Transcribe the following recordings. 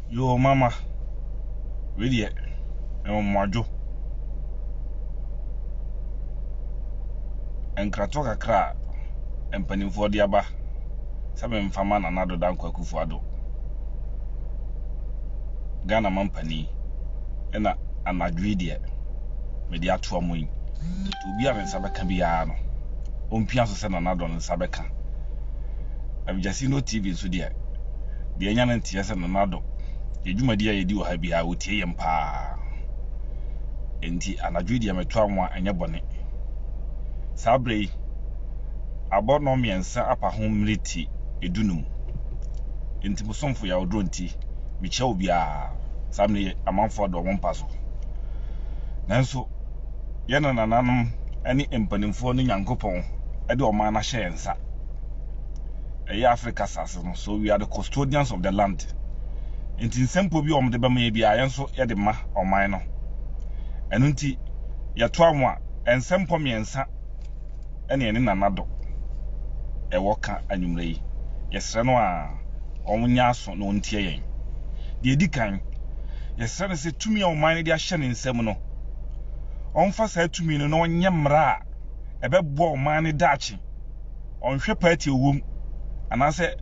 Yo mama, really, Majo. And Kratoka cra, and penny for the aba. Seven faman another down Kwakufuado. Ghana Mampani, and an agreed media to a moon. To be a Sabaka Biano. Piano send another on Sabeka. I've just seen no TV so dear. The Yanyan Tias and another. The Juma dear, you do have be out here and pa. And tea and agreed ya metwa and your bonnet. Sabre. About no me and sir up a home lity, a dunum. Intimuson for your drone tea, which shall be a Sammy a month for the one puzzle. Nanso, Yan and Anam, any imponing for the young coupon, I do a man a share and sir. A Africa assassin, so we are the custodians of the land. In simple view of the baby, I answer Edema or minor. And unti ya twa and simple me and sa any in another. A walker annually. Yes, Renoir, or Munyaso, no tearing. The Edican, yes, sir, said to me on mine, their shining seminal. On first said to me, no one yamra, a bed ball money dachi. On shepherd your womb, and I said,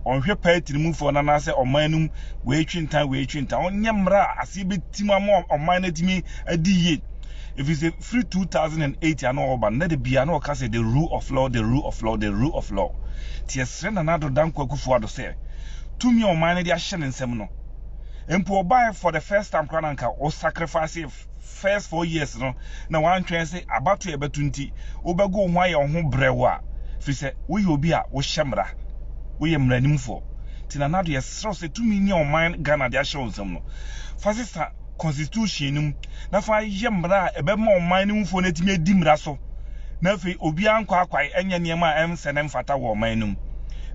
on shepherd to move for an answer or manum, waiting time, on yamra, as he be Timamo or mine to me a D. If it's a free 2008 and all, but let it be an all say the rule of law, the rule of law, the rule of law. Tia send another damn Kwakufuado say. To me on mine, their shining seminal. And poor buy for the first time Krananka or sacrifice first 4 years, no. Now one train say about to a betunti, Obago why on home brewa. If say, we will be a Shamra. We am running for. Till another year, so say 2 million mine Ghana, their shows them. Fasista constitution, na fa yemra, a bit more mining for net me dimraso. Nafi Obian Quaquai, and Yama M. Senem Fata war minum.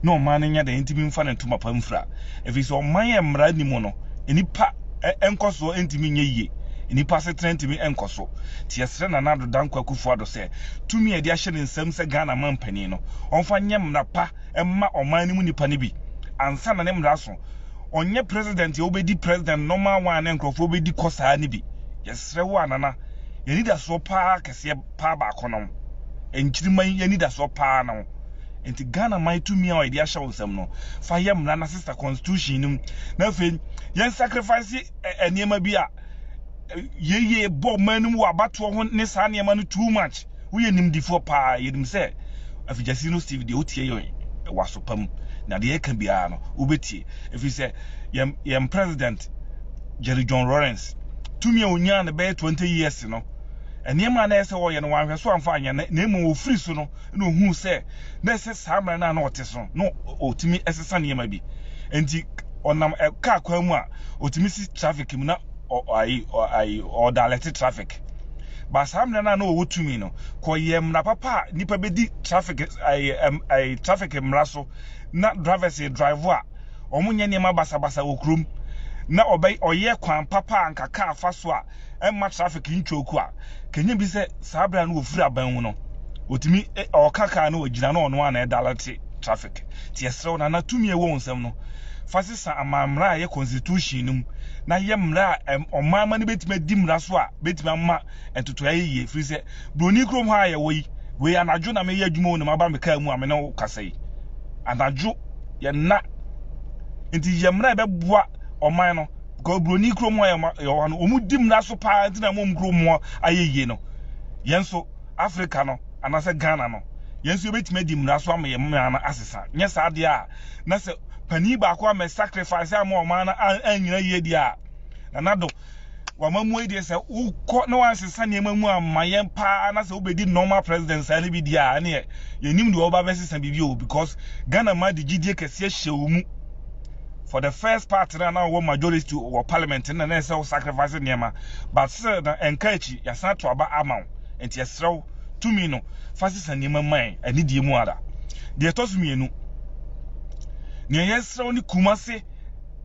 No manning at the intimate fan and to my pamphra. If it's on my emradimono, any pa encoso intimate ye. Any pass a train to me encoso. Tiasren another Dan Kwakufuado say, to me a diation in some Ghana man penino. On fanyam na pa and ma or mining munipanibi. And son and em rason. On your president, you obey the president, no man one and crofobey the cosa anibi. Yes, Rewanana. You need a so park as your pa baconum. And Chimay, you need a so pa now. And to Ghana, my 2 million idea shows them no. Fire Nana sister constitution, nothing. Yan sacrifice and Yamabia. Ye, Bob men who are about to want Nessania money too much. We and him before pa, you say. If you just know Steve, the OTA was so pum. Now the air can be an ubeti. If you say, Yam President Jerry John Lawrence, 2 million about 20 years, you know. And your man is all and one so I'm fine, name will free so no who say, this is Hammer and Otis, no, or to me as a son, you may be. And on a car quema, or to miss traffic, or dilated traffic. But some I know what to me, no, Koyem na papa, nipa bedi traffic, I traffic in Rasso, not drivers a driver, or Munyama Basa Okrum, na obey or ye kwan papa and kaka faswa, and much traffic in Chokwa. Can you be said Sabra and Free Abanuno? With me or Kaka no Jano on one dilated traffic. Tiaso na 2 year won't some no. Fasisa and Mamra constitution, na yamra or my money bit me dim raswa, bit mamma, and to 2 years, free say, Bruni Crom high away, we are not Juna Maya Jumo, and Mabam Kamu, no Cassay. And I drew ya not into Yamra Bebois or minor. Go Bruni Crom, or dim raso pa, and I won't grow more. Aye, no. Yenso, Africano, and I said Ghana no. Yes, you bit me dim raswa me man assassin. Yes, I dear. Nasa. Paniba kwa me sacrifice more mana and ye dia. Another Wamamu de say, who caught no one says Sunny Mamma, my empire, and as obey normal presidents, and be dia. And ye, you knew the over verses and review because Ghana mad the GDK show for the first part now one majority to our parliament and then so sacrificing Yama. But sir, encourage yes not to about amount and yes, throw to me no fastest and Yama mine and need you more. They told me no. Yes, only Kumase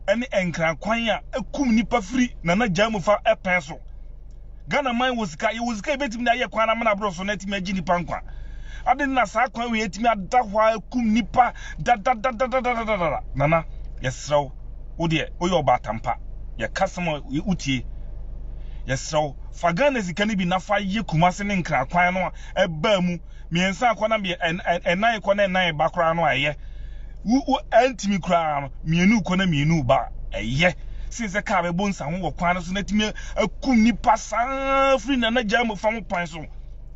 and Enkran Kwanya, a kum nipa free, Nana Jamufa a pencil. Ghana mine was Kai, you was gave it to me, Kwana Bros on it, Majini Pankwa. ade na sa kwan we etimi ada hwa kum nipa da nana yesrew wo de oyo batampa ye kasemo utie yesrew fagana zikani bi nafa ye kumase ne nkra kwan no eba mu miensa akwana bi enan kwana enan ba kra no aye wo antimi kra mienu kwana mienu ba eye since ka be bonsa ho wo kwan so natimi akum nipa san free na jam fam pan so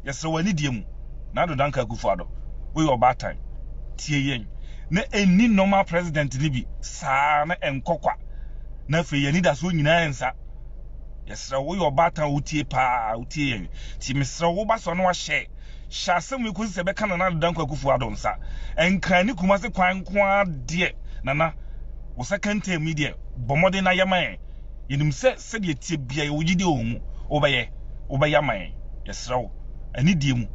yesrew ani die mu na do danka Akufo-Addo we your bad time tie yen na eni normal president ni bi saa na enkokwa na fe yani da so nyina ensa yesrew we your bad time utie pa utie yen ti mesrew wo ba so no ahye hyasem we kusi se be kana na do danka Akufo-Addo nsa enkan ni kumase kwan kwa de nana wo second term media bomode na yaman yenim se de tie bia ye wogide omu obaye yesrew ani die mu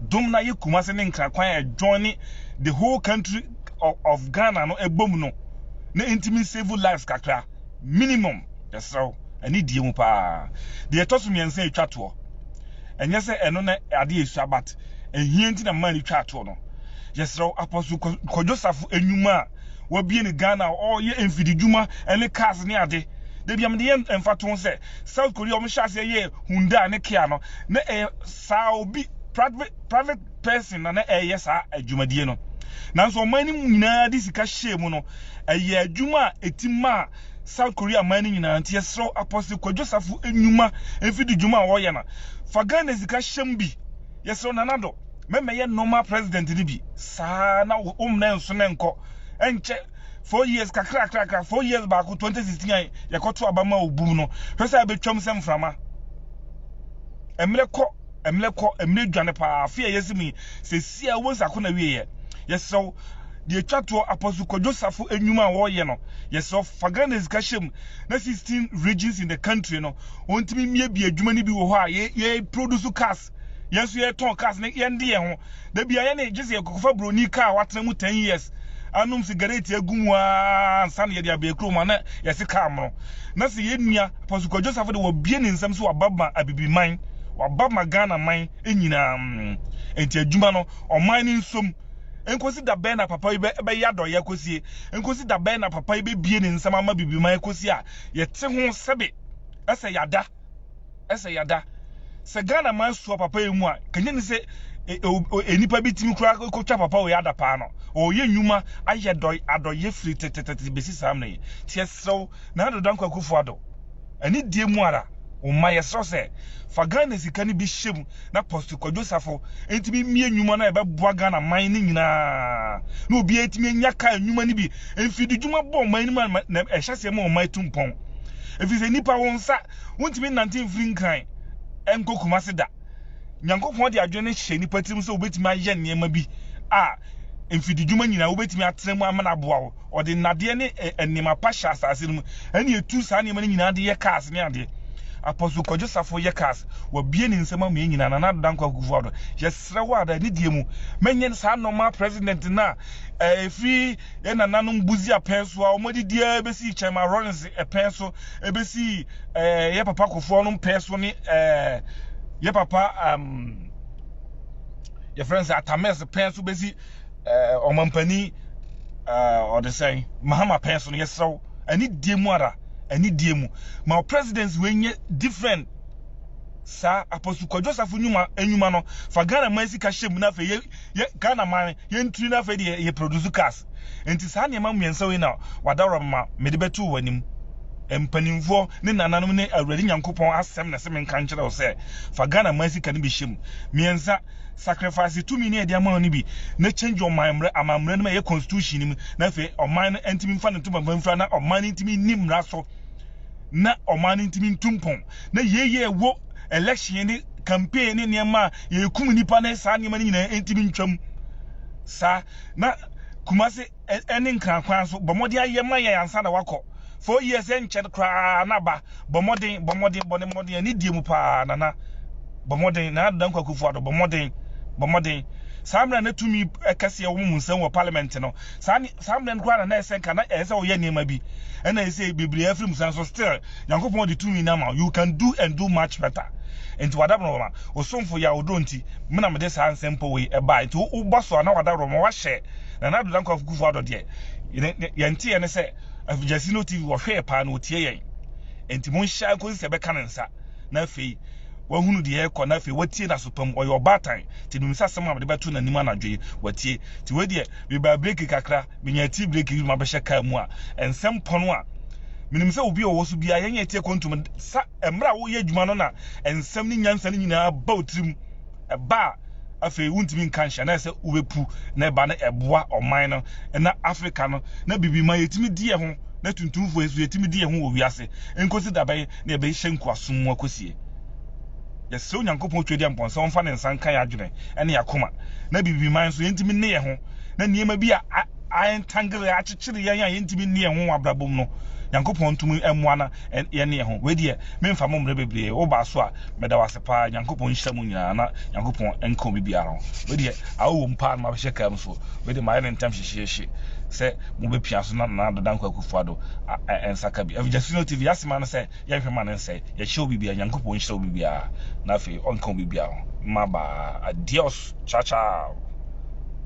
dum na ye kumase ne nkra kwan join the whole country of Ghana no ebom no na intimi save lives kakra minimum yesrew ani die mu pa de etoso miensa etwato enye se eno na ade esu abat ehie nti na man etwato no yesrew Apostle Joseph enwuma wabie ne Ghana o ye emfidijuma ene cars ne ade de biam de emfato se South Korea o mhase ye Hyundai ne Kia no na sa obi private person na yesa adwumadie no nanso mani nyina di sika hyemu no eye adwuma etima South Korea mani nyina ntie sro Apostle Joseph enwuma enfidi dwuma wo ye na fagana sika hyem bi yesro nanado meme ye normal president ni bi sa na umna nso ne nko enche 4 years kakra 4 years back 2016 yakoto abama obum no hwesa betwam sem frama emle dwane pa afia yesimi se sia wonsa ko na wiye yeso de twato Apostle Joseph enwuma wo ye no yeso fagana ezikashem na 16 regions in the country no ontimi mie bi adwuma ni bi wo ho a ye produce cars yeso ye ton cars ne ye ndie ho da bia ye na gise ekofa broni car watena mu 10 years anum sigareti agum wa ansan ye de abekro ma na yesi car mo na se ye nua Apostle Joseph de wo bie ne nsam so wababa abibiman wababa Ghana man enyina enti adwuma no oman ni nsom enkosi da ben na papa be yado ye kosie enkosi da ben na papa be bie ne nsam ama bibiman kosi a ye te ho sebe ese yada se Ghana man so papa emu a kanye ni se enipa bitimi kura ko twa papa o yada pa no o ye nyuma aye adoye free tetete besi sam na ye tie so na do danko Akufo-Addo ani die mu ara o ma ye so se fagana sika ni bi hyem na Apostle Joseph entimi mie nyuma na e be boa Ghana man ni nyina na obi entimi nya ka nyuma ni bi enfidi dwuma bo man ni man na e hyase ma o man tumpon efize nipa wonsa wontimi 19 free nkan enko kumase da Nyankopon de adwene hye nipa tirim so obetimi aye niema bi a enfidi dwuma nyina obetimi atremu amana boa wo ode nade ne enima pa hya asase mu ene etu sa niema nyina de ye cars ne ade Apostle Joseph ye cars wa bie ni nsema ma nyina na danko Akufo-Addo yesrewo ada ni die mu menye sa normal president na free ye nananum buzi apenso a omodi dia besi Chema Rollins epenso ebesi ye papa Akufo no penso ni ye papa your friends Atames penso besi omampani or the say Mahama penso yesrew ani die mu ara ani die mu ma presidents wenye different sa Apostle Joseph enwuma no fa Ghana man sika hyem na fa ye Ghana man ye ntri na fa de ye produce cars enti sa ne ma miensa we na wadaro ma me de betu wanim empanimfo ne nananom ne awradi Nyankopon asem na se men kan kire o se fa Ghana man sika ne bi hyem miensa sacrifice to me ne de ama no bi na change your mind amamre no ye constitution nim na fa oman entimi mfa ne to bamfra na oman entimi nim raso na oman ntimi ntumpon na yeye wo election ni campaign ni niema ye kum nipa na sa niema ni nyina ntimi ntwam sa na kumase ene nkran so bomode ayema ye ansa na wakọ 4 years enche kra na ba bomode ni die mu pa na bomode na danko Akufo-Addo bomode samra na tumi ekase ye wo munsan wo parliament no samra nkra na esenka na ese wo ye niema bi ena ese biblia afrim san so still Nyankopon de tumi na ma you can do and do much better enti wadabro ma osomfo ya odonti me na me de sa ansempo we e ba enti wo boso na wadabro ma wa hye na do danko Akufo Addo de yenti ye ne se Afijasino TV wo hwe pa na otie yen enti mon hya ko se be kanensa na afei wahunu de ye na afei watie na sopam oyo obatan ti num sasem am de beto na nim anadwe watie ti we de be ba break kakra me nya ti break ma be hye ka mu a ensem pono a minim se obi owo so bia yen yetie kontum sa emra wo ye adwuma no na ensem ni nyansa ni nyina ba otrim ba afei wuntimi nkanhya na se ubepu na ba na eboa oman no na Africa no na bibi ma yetimi die ho na tuntumfo esu yetimi die ho wo wiase enkosi dabai na ebe hye nkwasom mu akosie yesi onyankopon twedi amponsa onfa ne nsan kan adwene ene yakoma na bibi man so yentimi ne ye ho na niema bi a entangle a chichiri yan yentimi ne ye ho abrabom no Yankopon tum emwa na ye ne ho we de memfa momre bebre wo ba so a meda wasepa Yankopon hyiamu nyina na Yankopon enko bibiara ho we de awo mpa na mabehye kam so we de maye ntam hyehyehye se mo be pia so na dodanko Akufo Addo ensaka bi Afijasino TV yasema na se ye hwema na se ye hye obibia Yankopon hye obibia na fe onko bibiara maba adios cha cha